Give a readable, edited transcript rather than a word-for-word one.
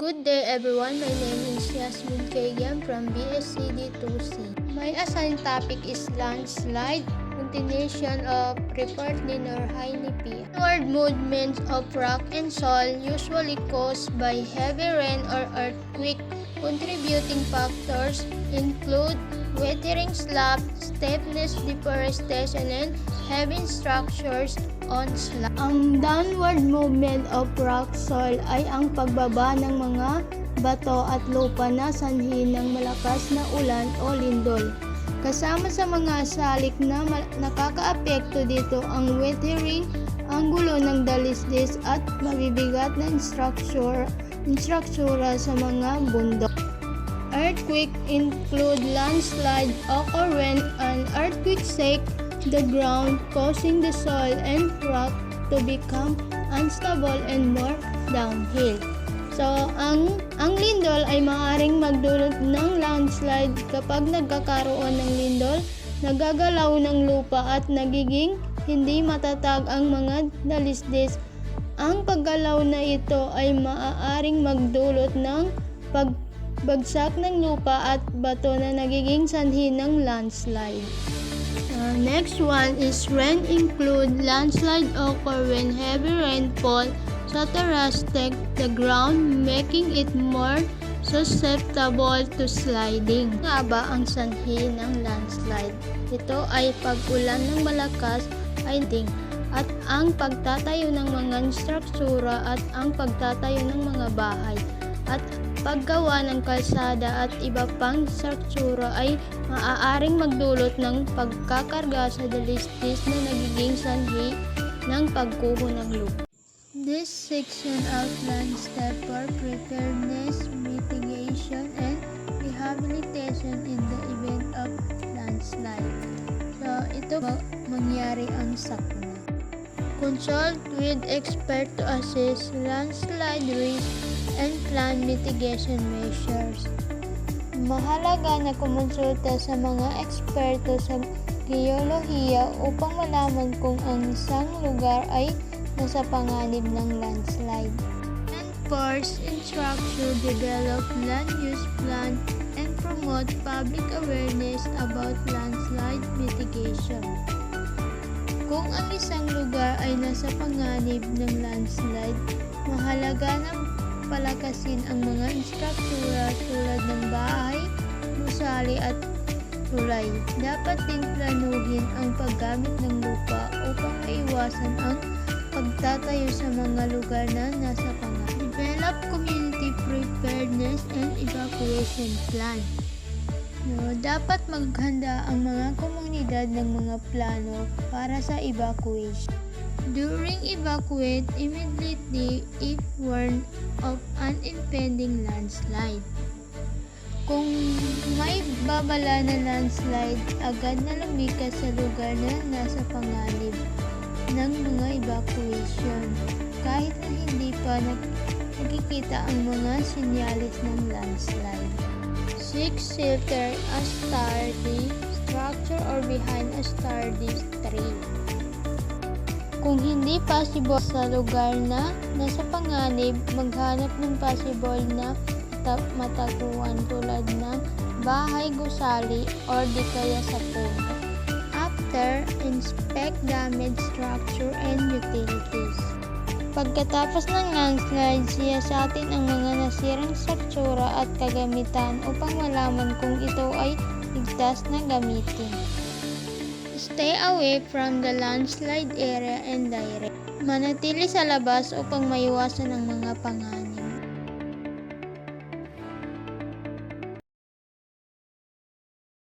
Good day everyone, my name is Yasmin Kagan from BSCD2C. My assigned topic is landslide, continuation of report linear P. Downward movements of rock and soil usually caused by heavy rain or earthquake. Contributing factors include weathering slab, steepness, deforestation, and heavy structures on slab. Ang downward movement of rock soil ay ang pagbaba ng mga bato at lupa na sanhi ng malakas na ulan o lindol. Kasama sa mga salik na nakakaapekto dito ang weathering, ang gulo ng dalisdis at mabibigat na instruktura sa mga bundok. Earthquake include landslide occur when an earthquake shakes the ground, causing the soil and rock to become unstable and more downhill. So, ang lindol ay maaaring magdulot ng landslide kapag nagkakaroon ng lindol, nagagalaw ng lupa at nagiging hindi matatag ang mga dalisdis. Ang paggalaw na ito ay maaaring magdulot ng pagbagsak ng lupa at bato na nagiging sanhi ng landslide. Next one is rain include landslide occur when heavy rainfall shatteras the ground, making it more susceptible to sliding. Nga ba ang sanhi ng landslide? Ito ay pag-ulan ng malakas ay ding at ang pagtatayo ng mga struktura at ang pagtatayo ng mga bahay at paggawa ng kalsada at iba pang struktura ay maaaring magdulot ng pagkakarga sa dalisdis na nagiging sanhi ng pagguho ng lupa. This section outlines steps for preparedness, mitigation, and rehabilitation in the event of landslide. So, ito mangyari ang sakuna. Consult with expert to assess landslide risk and plan mitigation measures. Mahalaga na kumonsulta sa mga eksperto sa geolohiya upang malaman kung ang isang lugar ay nasa panganib ng landslide. Enforce, instruction, develop land use plan, and promote public awareness about landslide mitigation. Kung ang isang lugar ay nasa panganib ng landslide, mahalaga na palakasin ang mga struktura tulad ng bahay, gusali at tulay. Dapat din planuhin ang paggamit ng lupa upang maiwasan ang pagtatayo sa mga lugar na nasa panganib. Develop community preparedness and evacuation plan. Dapat maghanda ang mga komunidad ng mga plano para sa evacuation. During evacuate immediately if warned of an impending landslide. Kung may babala na landslide, agad na lumikas sa lugar na nasa panganib ng mga evacuation kahit na hindi pa nakikita ang mga sinyalis ng landslide. Seek shelter a sturdy structure or behind a sturdy tree. Kung hindi possible sa lugar na nasa panganib, maghanap ng possible na mataguan tulad ng bahay, gusali, or di kaya sa puno. After, inspect damaged structure and utilities. Pagkatapos ng landslide, siyasatin ang mga nasirang struktura at kagamitan upang malaman kung ito ay ligtas na gamitin. Stay away from the landslide area and direct. Manatili sa labas upang maiwasan ang mga panganib.